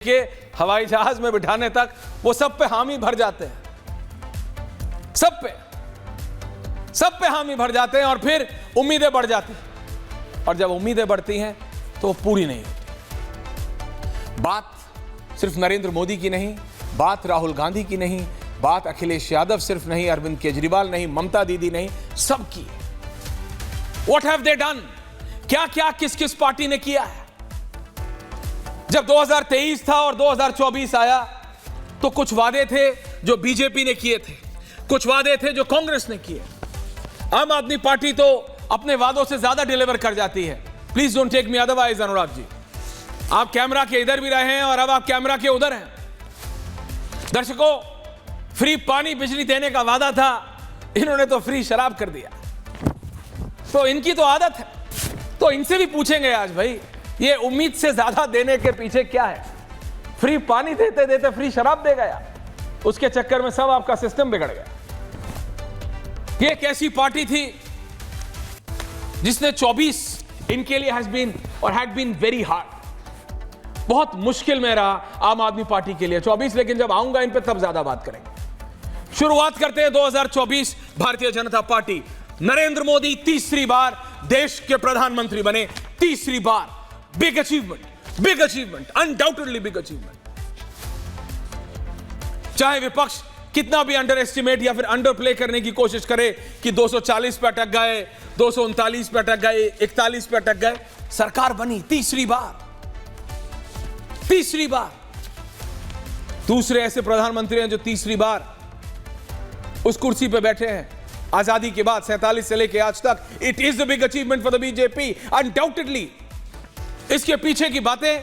के हवाई जहाज में बिठाने तक वो सब पे हामी भर जाते हैं, सब पे हामी भर जाते हैं और फिर उम्मीदें बढ़ जाती हैं। और जब उम्मीदें बढ़ती हैं तो वो पूरी नहीं होती। बात सिर्फ नरेंद्र मोदी की नहीं, बात राहुल गांधी की नहीं, बात अखिलेश यादव सिर्फ नहीं, अरविंद केजरीवाल नहीं, ममता दीदी नहीं, सबकी। What have they done? क्या क्या किस किस पार्टी ने किया है? जब 2023 था और 2024 आया तो कुछ वादे थे जो बीजेपी ने किए थे, कुछ वादे थे जो कांग्रेस ने किए। आम आदमी पार्टी तो अपने वादों से ज्यादा डिलीवर कर जाती है। Please don't take me otherwise. Anurag ji, आप कैमरा के इधर भी रहे हैं और अब आप कैमरा के उधर हैं। दर्शकों, फ्री पानी बिजली देने का वादा था, इन्होंने तो फ्री शराब कर दिया। तो इनकी तो आदत है, तो इनसे भी पूछेंगे आज, भाई ये उम्मीद से ज्यादा देने के पीछे क्या है? फ्री पानी देते देते फ्री शराब दे गया, उसके चक्कर में सब आपका सिस्टम बिगड़ गया। ये एक ऐसी पार्टी थी जिसने 24 इनके लिए हैड बीन वेरी हार्ड, बहुत मुश्किल में रहा आम आदमी पार्टी के लिए 24। लेकिन जब आऊंगा इन पे तब ज्यादा बात करेंगे। शुरुआत करते हैं 2024। भारतीय जनता पार्टी, नरेंद्र मोदी तीसरी बार देश के प्रधानमंत्री बने, तीसरी बार। Big achievement, undoubtedly big achievement. चाहे विपक्ष कितना भी अंडर एस्टिमेट या फिर अंडर प्ले करने की कोशिश करे कि 240 पे अटक गए, 239 पे अटक गए, 41 पे अटक गए, सरकार बनी तीसरी बार। दूसरे ऐसे प्रधानमंत्री हैं जो तीसरी बार उस कुर्सी पे बैठे हैं आजादी के बाद 47 से लेकर आज तक। It is the big achievement for the BJP, undoubtedly. इसके पीछे की बातें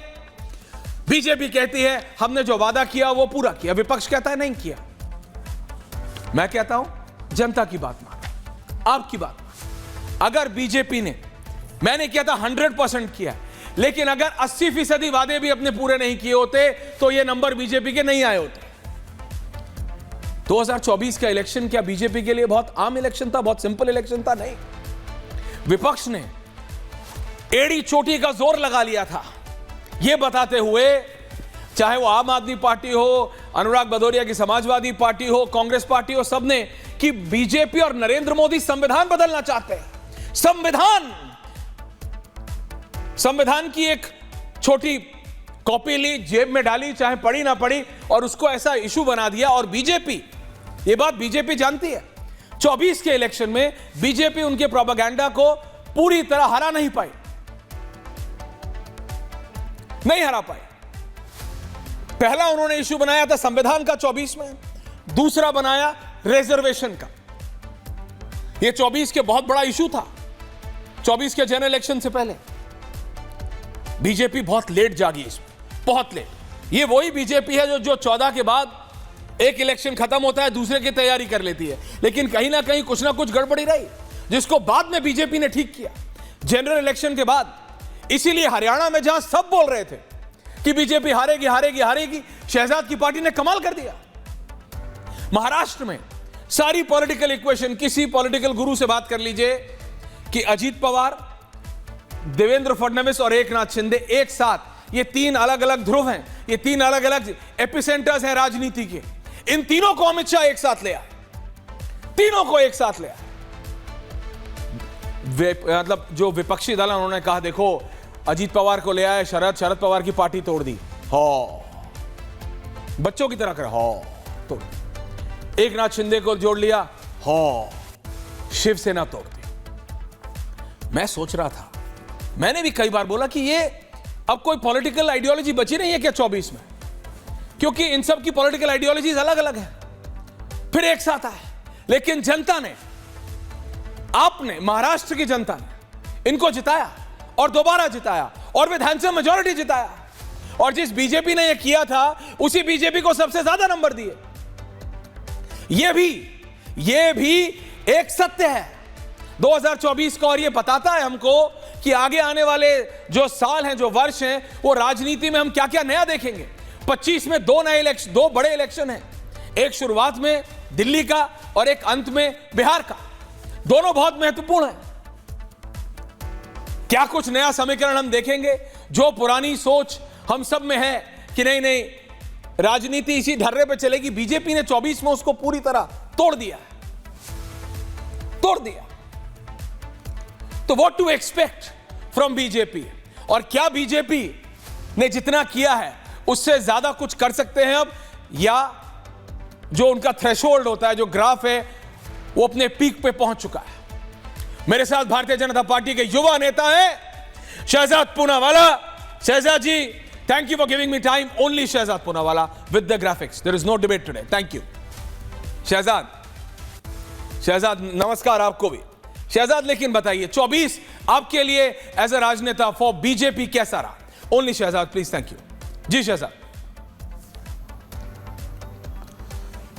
बीजेपी कहती है हमने जो वादा किया वो पूरा किया, विपक्ष कहता है नहीं किया। मैं कहता हूं जनता की बात मान, आपकी बात मान। अगर बीजेपी ने, मैंने किया था 100% किया, लेकिन अगर 80% वादे भी अपने पूरे नहीं किए होते तो ये नंबर बीजेपी के नहीं आए होते। 2024 का इलेक्शन क्या बीजेपी के लिए बहुत आम इलेक्शन था, बहुत सिंपल इलेक्शन था? नहीं। विपक्ष ने एड़ी चोटी का जोर लगा लिया था, यह बताते हुए, चाहे वो आम आदमी पार्टी हो, अनुराग भदौरिया की समाजवादी पार्टी हो, कांग्रेस पार्टी हो, सबने, कि बीजेपी और नरेंद्र मोदी संविधान बदलना चाहते हैं। संविधान की एक छोटी कॉपी ली, जेब में डाली, चाहे पढ़ी ना पढ़ी, और उसको ऐसा इशू बना दिया। और बीजेपी, ये बात बीजेपी जानती है, 24 के इलेक्शन में बीजेपी उनके प्रोपेगेंडा को पूरी तरह हरा नहीं पाई, नहीं हरा पाए। पहला उन्होंने इशू बनाया था संविधान का 24 में, दूसरा बनाया रिजर्वेशन का। यह 24 के बहुत बड़ा इशू था। 24 के जनरल इलेक्शन से पहले बीजेपी बहुत लेट जागी इसमें, बहुत लेट। ये वही बीजेपी है जो 14 के बाद एक इलेक्शन खत्म होता है, दूसरे की तैयारी कर लेती है, लेकिन कहीं ना कहीं कुछ ना कुछ गड़बड़ी रही, जिसको बाद में बीजेपी ने ठीक किया जनरल इलेक्शन के बाद। इसीलिए हरियाणा में जहां सब बोल रहे थे कि बीजेपी हारेगी, शहजाद की पार्टी ने कमाल कर दिया। महाराष्ट्र में सारी पॉलिटिकल इक्वेशन, किसी पॉलिटिकल गुरु से बात कर लीजिए कि अजीत पवार, देवेंद्र फडणवीस और एकनाथ शिंदे एक साथ, ये तीन अलग अलग ध्रुव हैं, ये तीन अलग अलग एपिसेंटर्स हैं राजनीति के। इन तीनों को अमित शाह एक साथ ले आए, तीनों को एक साथ ले आए। मतलब जो विपक्षी दल, उन्होंने कहा देखो अजीत पवार को ले आए, शरद पवार की पार्टी तोड़ दी, बच्चों की तरह कर, तोड़। एकनाथ शिंदे को जोड़ लिया, शिवसेना तोड़ दी। मैं सोच रहा था, मैंने भी कई बार बोला कि ये अब कोई पॉलिटिकल आइडियोलॉजी बची नहीं है क्या 24 में? क्योंकि इन सब की पॉलिटिकल आइडियोलॉजीज अलग अलग है, फिर एक साथ आए। लेकिन जनता ने, आपने, महाराष्ट्र की जनता ने इनको जिताया और दोबारा जिताया और विधानसभा मेजॉरिटी जिताया। और जिस बीजेपी ने यह किया था उसी बीजेपी को सबसे ज्यादा नंबर दिए। यह भी एक सत्य है 2024 का, और यह बताता है हमको कि आगे आने वाले जो साल हैं, जो वर्ष हैं, वो राजनीति में हम क्या क्या नया देखेंगे। 25 में दो बड़े इलेक्शन हैं, एक शुरुआत में दिल्ली का और एक अंत में बिहार का। दोनों बहुत महत्वपूर्ण हैं। क्या कुछ नया समीकरण हम देखेंगे? जो पुरानी सोच हम सब में है कि नहीं नहीं राजनीति इसी ढर्रे पे चलेगी, बीजेपी ने 24 में उसको पूरी तरह तोड़ दिया। तो what to expect from BJP? और क्या बीजेपी ने जितना किया है उससे ज्यादा कुछ कर सकते हैं अब, या जो उनका थ्रेशोल्ड होता है, जो ग्राफ है, वो अपने पीक पे पहुंच चुका है? मेरे साथ भारतीय जनता पार्टी के युवा नेता हैं शहजाद पूनावाला। शहजाद जी, thank you for giving me time. Only Shehzad Poonawalla with the graphics. There is no debate today. Thank you. Shahzad नमस्कार आपको भी। शहजाद, लेकिन बताइए 24 आपके लिए एज अ राजनेता फॉर बीजेपी कैसा रहा? Only Shahzad please. Thank you ji. Shahzad,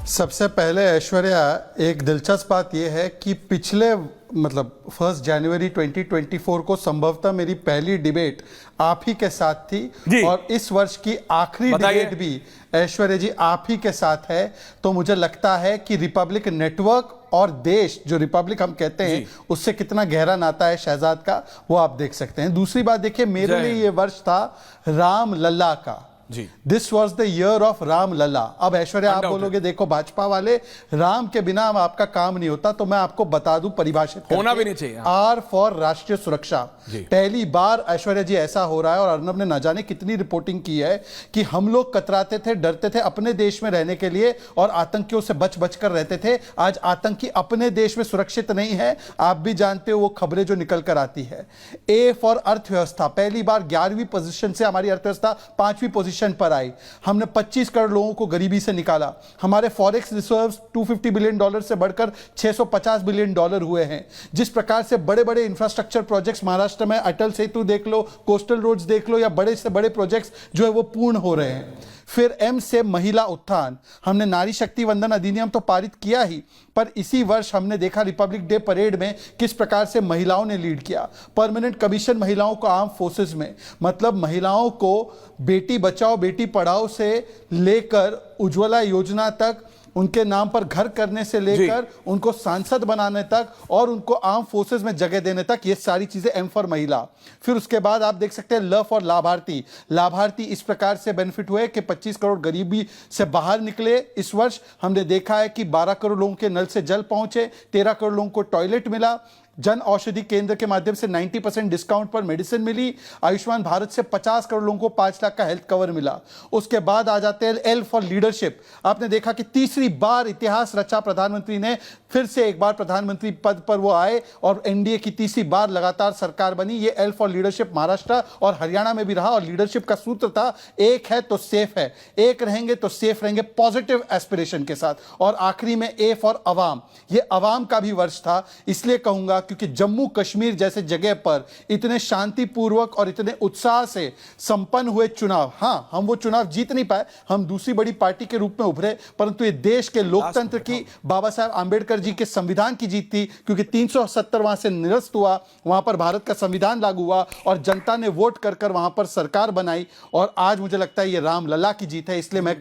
सबसे पहले ऐश्वर्या, एक दिलचस्प बात यह है कि पिछले 1 जनवरी 2024 को संभवतः मेरी पहली डिबेट आप ही के साथ थी और इस वर्ष की आखिरी डिबेट भी ऐश्वर्या जी आप ही के साथ है। तो मुझे लगता है कि रिपब्लिक नेटवर्क और देश, जो रिपब्लिक हम कहते हैं, उससे कितना गहरा नाता है शहजाद का, वो आप देख सकते हैं। दूसरी बात देखिए, मेरे लिए ये वर्ष था राम लल्ला का। This was the year of Ram Lalla. अब ऐश्वर्या आप बोलोगे देखो भाजपा वाले, राम के बिना आपका काम नहीं होता, तो मैं आपको बता दूं परिभाषित होना भी नहीं चाहिए। आर फॉर राष्ट्रीय सुरक्षा। पहली बार ऐश्वर्या जी ऐसा हो रहा है, और अर्नब ने ना जाने कितनी रिपोर्टिंग की है कि हम लोग कतराते थे, डरते थे अपने देश में रहने के लिए और आतंकियों से बच बच कर रहते थे। आज आतंकी अपने देश में सुरक्षित नहीं है, आप भी जानते हो वो खबरें जो निकल कर आती है। ए फॉर अर्थव्यवस्था, पहली बार 11वीं पोजीशन से हमारी अर्थव्यवस्था 5वीं पोजीशन पर आई। हमने 25 करोड़ लोगों को गरीबी से निकाला। हमारे फॉरेक्स रिजर्व्स $250 बिलियन से बढ़कर $650 बिलियन हुए हैं। जिस प्रकार से बड़े बड़े इंफ्रास्ट्रक्चर प्रोजेक्ट्स महाराष्ट्र में, अटल सेतु देख लो, कोस्टल रोड्स देख लो, या बड़े से बड़े प्रोजेक्ट्स जो है वो पूर्ण हो रहे हैं। फिर एम से महिला उत्थान, हमने नारी शक्ति वंदन अधिनियम तो पारित किया ही, पर इसी वर्ष हमने देखा रिपब्लिक डे परेड में किस प्रकार से महिलाओं ने लीड किया। परमानेंट कमीशन महिलाओं को आर्म फोर्सेस में, मतलब महिलाओं को बेटी बचाओ बेटी पढ़ाओ से लेकर उज्ज्वला योजना तक, उनके नाम पर घर करने से लेकर उनको सांसद बनाने तक और उनको आर्म फोर्सेस में जगह देने तक, ये सारी चीजें एम फॉर महिला। फिर उसके बाद आप देख सकते हैं ल फॉर लाभार्थी। लाभार्थी इस प्रकार से बेनिफिट हुए कि 25 करोड़ गरीबी से बाहर निकले। इस वर्ष हमने देखा है कि 12 करोड़ लोगों के नल से जल पहुंचे, 13 करोड़ लोगों को टॉयलेट मिला, जन औषधि केंद्र के माध्यम से 90% डिस्काउंट पर मेडिसिन मिली, आयुष्मान भारत से 50 करोड़ लोगों को 5 लाख का हेल्थ कवर मिला। उसके बाद आ जाते हैं एल फॉर लीडरशिप। आपने देखा कि तीसरी बार इतिहास रचा, प्रधानमंत्री ने फिर से एक बार प्रधानमंत्री पद पर वो आए और एनडीए की तीसरी बार लगातार सरकार बनी। ये एल फॉर लीडरशिप महाराष्ट्र और हरियाणा में भी रहा, और लीडरशिप का सूत्र था एक है तो सेफ है, एक रहेंगे तो सेफ रहेंगे, पॉजिटिव एस्पिरेशन के साथ। और आखिरी में ए फॉर अवाम, ये अवाम का भी वर्ष था। इसलिए कहूंगा क्योंकि जम्मू कश्मीर जैसे जगह पर इतने शांतिपूर्वक और इतने उत्साह से संपन्न हुए चुनाव, हाँ हम वो चुनाव जीत नहीं पाए, हम दूसरी बड़ी पार्टी के रूप में उभरे, परंतु ये देश के लोकतंत्र की, बाबा साहब आंबेडकर जी के संविधान की जीत थी, क्योंकि 370 वहां से निरस्त हुआ, वहां पर भारत का संविधान लागू हुआ और जनता ने वोट कर वहां पर सरकार बनाई। और आज मुझे लगता है ये राम लला की जीत है। इसलिए मैं